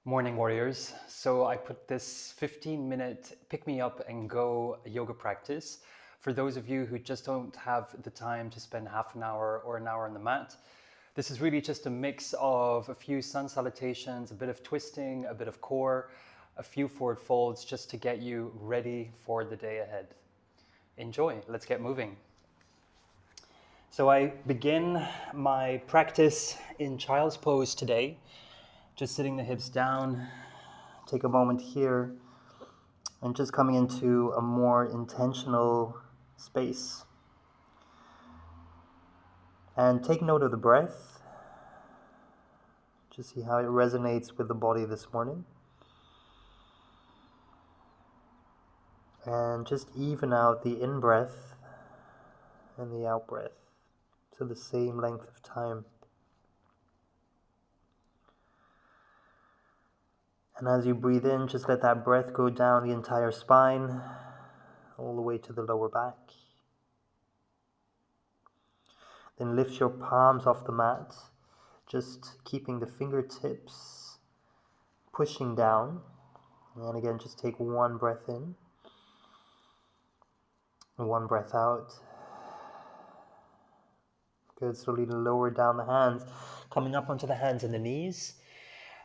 Morning warriors. So I put this 15-minute pick me up and go yoga practice for those of you who just don't have the time to spend half an hour or an hour on the mat. This is really just a mix of a few sun salutations, a bit of twisting, a bit of core, a few forward folds just to get you ready for the day ahead. Enjoy. Let's get moving. So I begin my practice in child's pose today, just sitting the hips down. Take a moment here and just coming into a more intentional space. And take note of the breath. Just see how it resonates with the body this morning. And just even out the in-breath and the out-breath to the same length of time. And as you breathe in, just let that breath go down the entire spine, all the way to the lower back. Then lift your palms off the mat, just keeping the fingertips pushing down. And again, just take one breath in, and one breath out. Good, slowly lower down the hands, coming up onto the hands and the knees.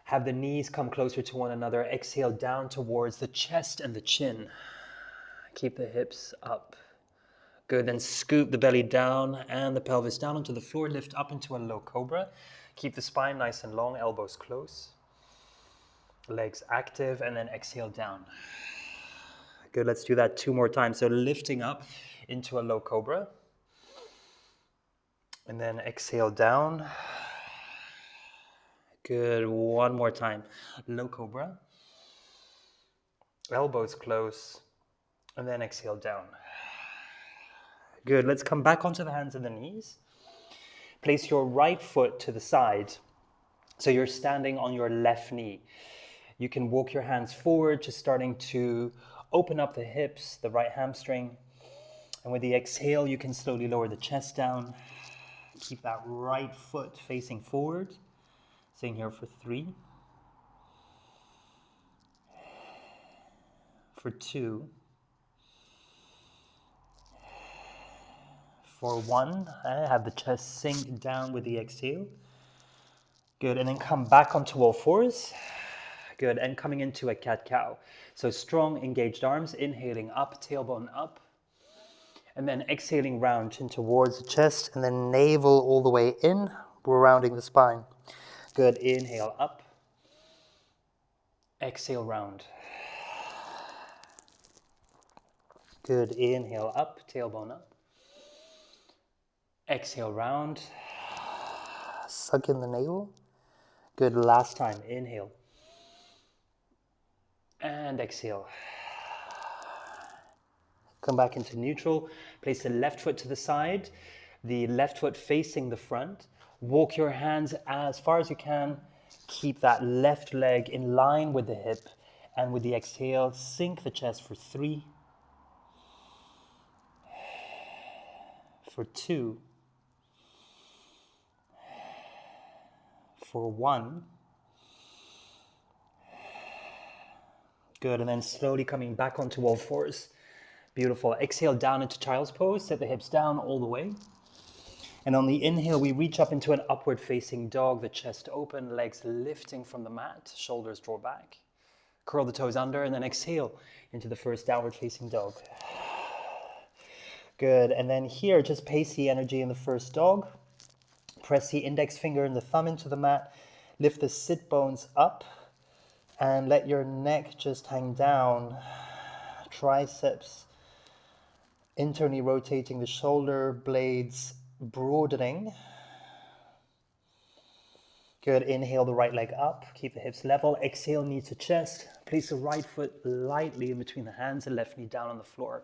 Have the knees come closer to one another. Exhale down towards the chest and the chin. Keep the hips up. Good, then scoop the belly down and the pelvis down onto the floor. Lift up into a low cobra. Keep the spine nice and long, elbows close. Legs active, and then exhale down. Good, let's do that 2 more times. So lifting up into a low cobra. And then exhale down. Good, 1 more time. Low cobra. Elbows close. And then exhale down. Good, let's come back onto the hands and the knees. Place your right foot to the side. So you're standing on your left knee. You can walk your hands forward, just starting to open up the hips, the right hamstring. And with the exhale, you can slowly lower the chest down. Keep that right foot facing forward. Staying here for 3. For 2. For 1. Have the chest sink down with the exhale. Good, and then come back onto all fours. Good, and coming into a cat-cow. So strong, engaged arms, inhaling up, tailbone up. And then exhaling round chin towards the chest, and then navel all the way in, rounding the spine. Good, inhale up. Exhale round. Good, inhale up, tailbone up. Exhale round. Suck in the navel. Good, last time, inhale. And exhale. Come back into neutral. Place the left foot to the side, the left foot facing the front. Walk your hands as far as you can. Keep that left leg in line with the hip. And with the exhale, sink the chest for 3. For 2. For 1. Good, and then slowly coming back onto all fours. Beautiful. Exhale down into child's pose. Set the hips down all the way. And on the inhale, we reach up into an upward facing dog, the chest open, legs lifting from the mat, shoulders draw back. Curl the toes under, and then exhale into the first downward facing dog. Good, and then here, just pace the energy in the first dog. Press the index finger and the thumb into the mat. Lift the sit bones up, and let your neck just hang down. Triceps internally rotating, the shoulder blades broadening. Good, inhale the right leg up, keep the hips level. Exhale, knee to chest. Place the right foot lightly in between the hands and left knee down on the floor.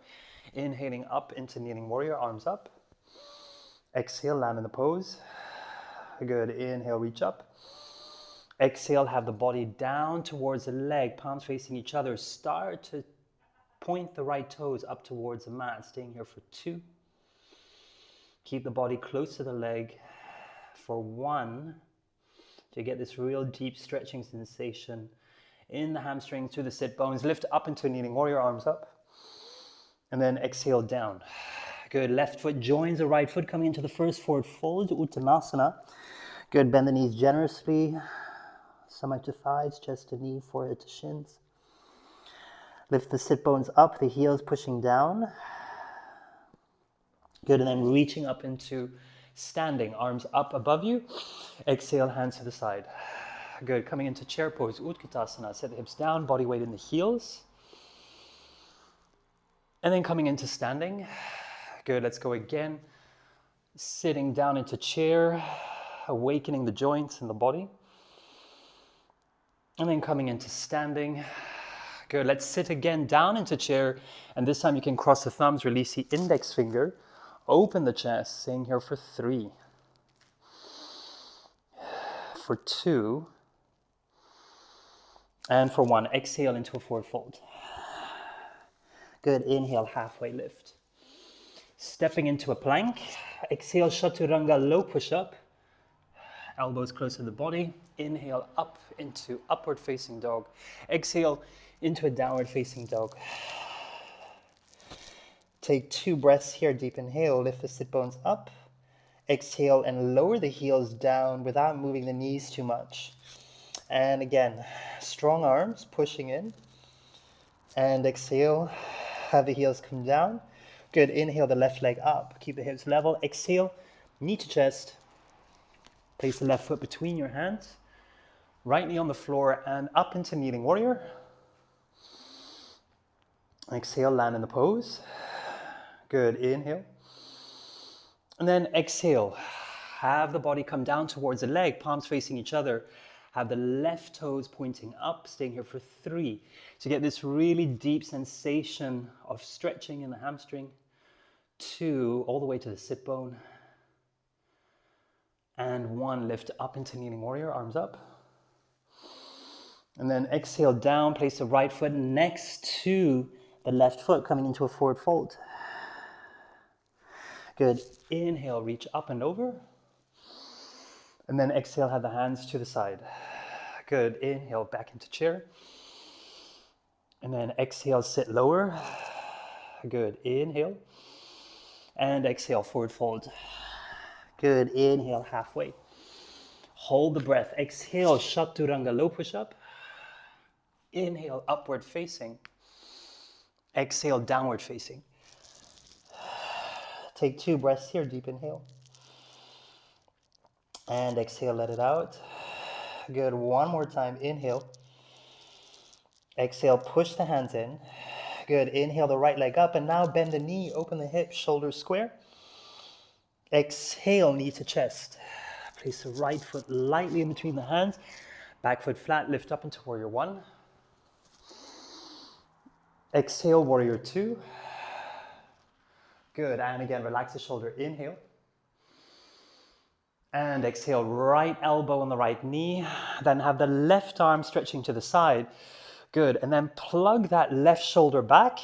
Inhaling up into kneeling warrior, arms up. Exhale, land in the pose. Good, inhale, reach up. Exhale, have the body down towards the leg, palms facing each other. Start to point the right toes up towards the mat. Staying here for 2. Keep the body close to the leg for 1. You get this real deep stretching sensation in the hamstrings to the sit bones. Lift up into a kneeling warrior, arms up. And then exhale down. Good, left foot joins the right foot, coming into the first forward fold, Uttanasana. Good, bend the knees generously. Stomach to thighs, chest to knee, forehead to shins. Lift the sit bones up, the heels pushing down. Good, and then reaching up into standing, arms up above you. Exhale, hands to the side. Good, coming into chair pose, Utkatasana. Set the hips down, body weight in the heels. And then coming into standing. Good, let's go again. Sitting down into chair, awakening the joints in the body. And then coming into standing. Good, let's sit again down into chair. And this time you can cross the thumbs, release the index finger. Open the chest, staying here for 3. For 2. And for 1, exhale into a forward fold. Good, inhale, halfway lift. Stepping into a plank. Exhale, chaturanga, low push-up. Elbows close to the body. Inhale, up into upward facing dog. Exhale, into a downward facing dog. Take 2 breaths here, deep inhale, lift the sit bones up. Exhale and lower the heels down without moving the knees too much. And again, strong arms pushing in. And exhale, have the heels come down. Good, inhale the left leg up, keep the hips level. Exhale, knee to chest. Place the left foot between your hands. Right knee on the floor and up into kneeling warrior. Exhale, land in the pose. Good, inhale. And then exhale, have the body come down towards the leg, palms facing each other. Have the left toes pointing up, staying here for 3. To get this really deep sensation of stretching in the hamstring. 2, all the way to the sit bone. And 1, lift up into kneeling warrior, arms up. And then exhale down, place the right foot next to the left foot, coming into a forward fold. Good, inhale, reach up and over. And then exhale, have the hands to the side. Good, inhale, back into chair. And then exhale, sit lower. Good, inhale. And exhale, forward fold. Good, inhale, halfway. Hold the breath. Exhale, chaturanga, low push-up. Inhale, upward facing. Exhale, downward facing. Take 2 breaths here, deep inhale. And exhale, let it out. Good, one more time, inhale. Exhale, push the hands in. Good, inhale the right leg up and now bend the knee, open the hips, shoulders square. Exhale, knee to chest. Place the right foot lightly in between the hands. Back foot flat, lift up into warrior 1. Exhale, warrior 2. Good, and again, relax the shoulder, inhale. And exhale, right elbow on the right knee. Then have the left arm stretching to the side. Good, and then plug that left shoulder back.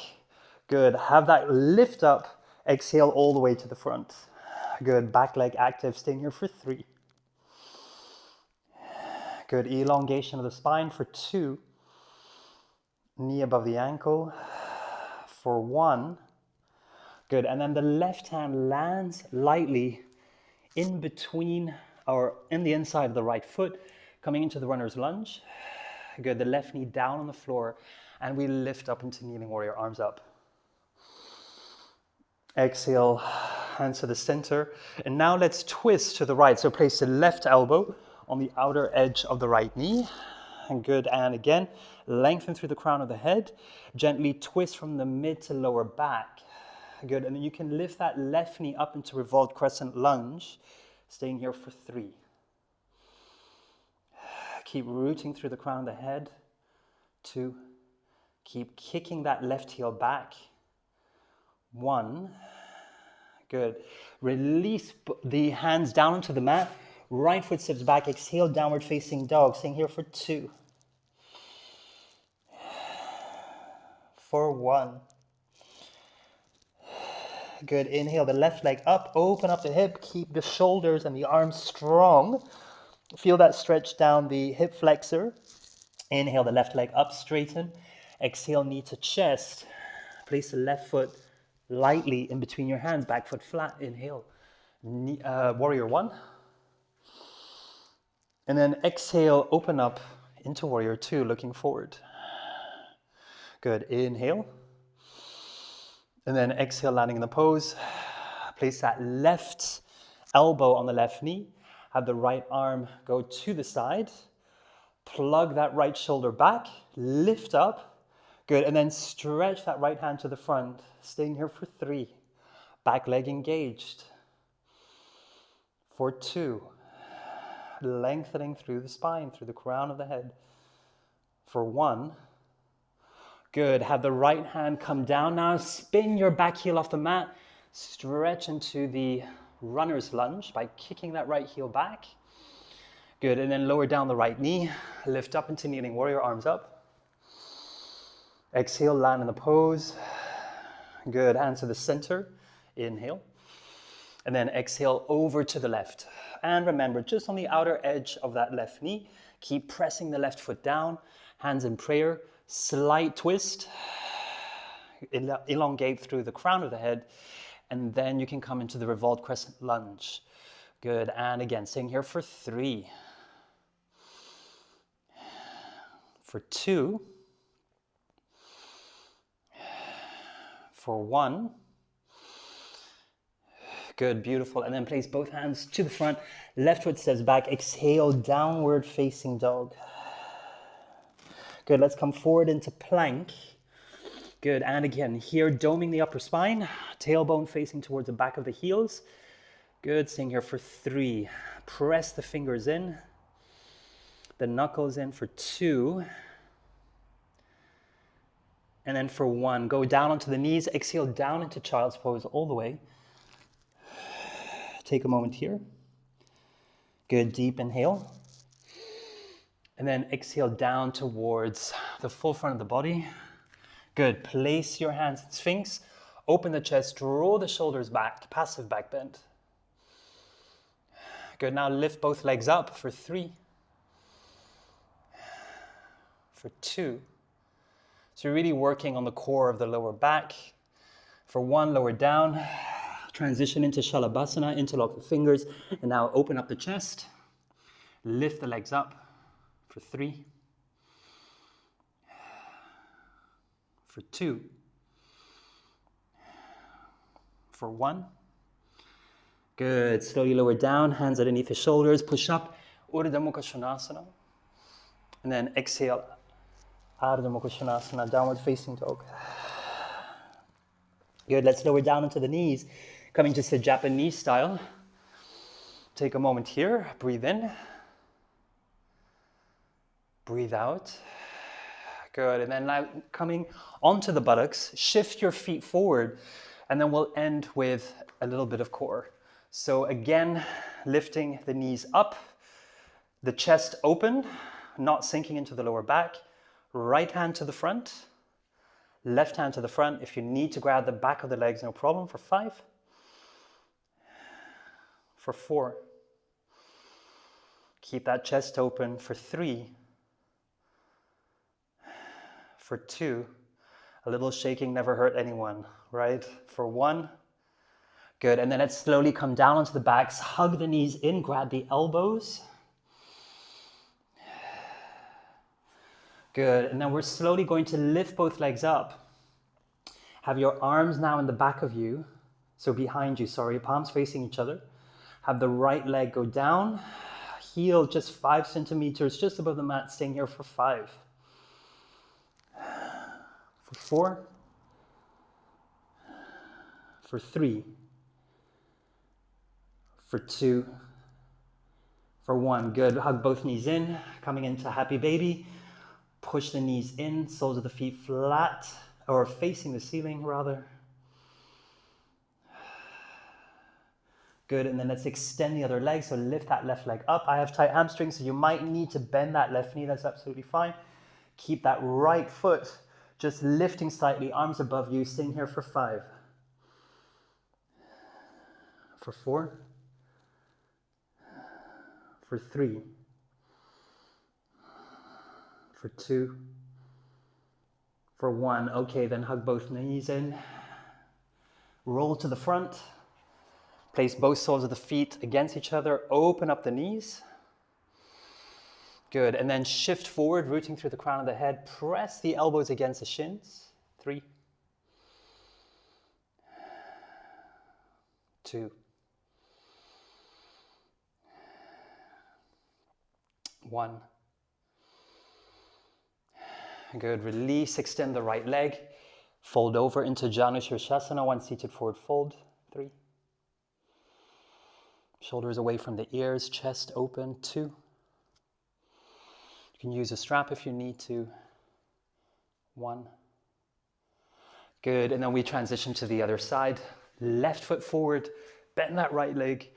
Good, have that lift up. Exhale all the way to the front. Good, back leg active, staying here for 3. Good, elongation of the spine for 2. Knee above the ankle for 1. Good, and then the left hand lands lightly in between or in the inside of the right foot, coming into the runner's lunge. Good, the left knee down on the floor, and we lift up into kneeling warrior, arms up. Exhale, hands to the center. And now let's twist to the right. So place the left elbow on the outer edge of the right knee. And good, and again, lengthen through the crown of the head. Gently twist from the mid to lower back. Good, and then you can lift that left knee up into revolved crescent lunge, staying here for 3. Keep rooting through the crown of the head. 2. Keep kicking that left heel back. 1. Good. Release the hands down onto the mat. Right foot steps back. Exhale, downward facing dog. Staying here for 2. For 1. Good, inhale the left leg up, open up the hip, keep the shoulders and the arms strong. Feel that stretch down the hip flexor. Inhale the left leg up, straighten. Exhale, knee to chest. Place the left foot lightly in between your hands, back foot flat. Inhale, warrior one. And then exhale, open up into warrior two, looking forward. Good, inhale. And then exhale, landing in the pose. Place that left elbow on the left knee. Have the right arm go to the side. Plug that right shoulder back, lift up. Good, and then stretch that right hand to the front. Staying here for 3. Back leg engaged. For 2. Lengthening through the spine, through the crown of the head. For 1. Good, have the right hand come down now. Spin your back heel off the mat. Stretch into the runner's lunge by kicking that right heel back. Good, and then lower down the right knee. Lift up into kneeling warrior, arms up. Exhale, land in the pose. Good, hands to the center. Inhale. And then exhale over to the left. And remember, just on the outer edge of that left knee, keep pressing the left foot down. Hands in prayer. Slight twist. Elongate through the crown of the head. And then you can come into the revolved crescent lunge. Good, and again, staying here for 3. For 2. For 1. Good, beautiful. And then place both hands to the front. Left foot steps back. Exhale, downward facing dog. Good, let's come forward into plank. Good, and again, here doming the upper spine. Tailbone facing towards the back of the heels. Good, staying here for 3. Press the fingers in. The knuckles in for 2. And then for 1, go down onto the knees. Exhale down into child's pose all the way. Take a moment here. Good, deep inhale. And then exhale down towards the full front of the body. Good, place your hands in Sphinx. Open the chest, roll the shoulders back, passive back bend. Good, now lift both legs up for 3. For 2. So you're really working on the core of the lower back. For 1, lower down. Transition into Shalabhasana, interlock the fingers, and now open up the chest. Lift the legs up for 3. For 2. For 1. Good, slowly lower down, hands underneath the shoulders, push up, Urdhva Mukha Svanasana. And then exhale, Ardha Mukha Svanasana, downward facing dog. Good, let's lower down into the knees, coming to Japanese style. Take a moment here, breathe in. Breathe out. Good, and then now coming onto the buttocks, shift your feet forward, and then we'll end with a little bit of core. So again, lifting the knees up, the chest open, not sinking into the lower back. Right hand to the front, left hand to the front. If you need to grab the back of the legs, no problem. For 5. For 4. Keep that chest open for 3. For 2. A little shaking never hurt anyone, right? For 1. Good, and then let's slowly come down onto the backs, hug the knees in, grab the elbows. Good, and then we're slowly going to lift both legs up. Have your arms now in the back of you, so behind you, sorry, palms facing each other. Have the right leg go down, heel just 5 centimeters, just above the mat, staying here for 5. For 4. For 3. For 2. For 1. Good. Hug both knees in, coming into happy baby. Push the knees in, soles of the feet flat, or facing the ceiling rather. Good, and then let's extend the other leg, so lift that left leg up. I have tight hamstrings, so you might need to bend that left knee, that's absolutely fine. Keep that right foot just lifting slightly, arms above you, staying here for 5. For 4. For 3. for 2, for 1. Okay, then hug both knees in. Roll to the front. Place both soles of the feet against each other. Open up the knees. Good, and then shift forward, rooting through the crown of the head. Press the elbows against the shins. 3, 2, 1. Good, release, extend the right leg. Fold over into Janu Shirshasana, 1 seated forward fold. 3. Shoulders away from the ears, chest open. 2. You can use a strap if you need to. 1. Good, and then we transition to the other side. Left foot forward, bend that right leg,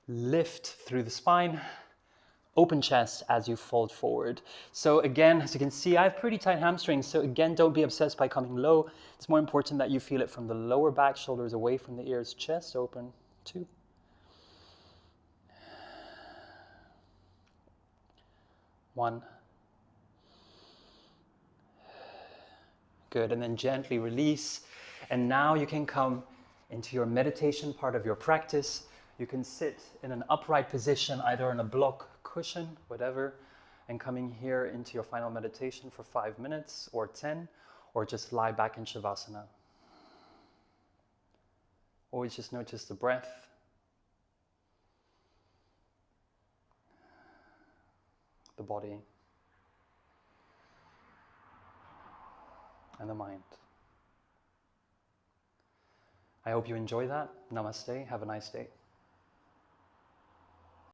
lift through the spine, open chest as you fold forward. So again, as you can see, I have pretty tight hamstrings, so again, don't be obsessed by coming low. It's more important that you feel it from the lower back, shoulders away from the ears, chest open. 2. 1. Good, and then gently release. And now you can come into your meditation part of your practice. You can sit in an upright position, either on a block, cushion, whatever, and coming here into your final meditation for 5 minutes or 10, or just lie back in Shavasana. Always just notice the breath, the body, and the mind. I hope you enjoy that. Namaste. Have a nice day.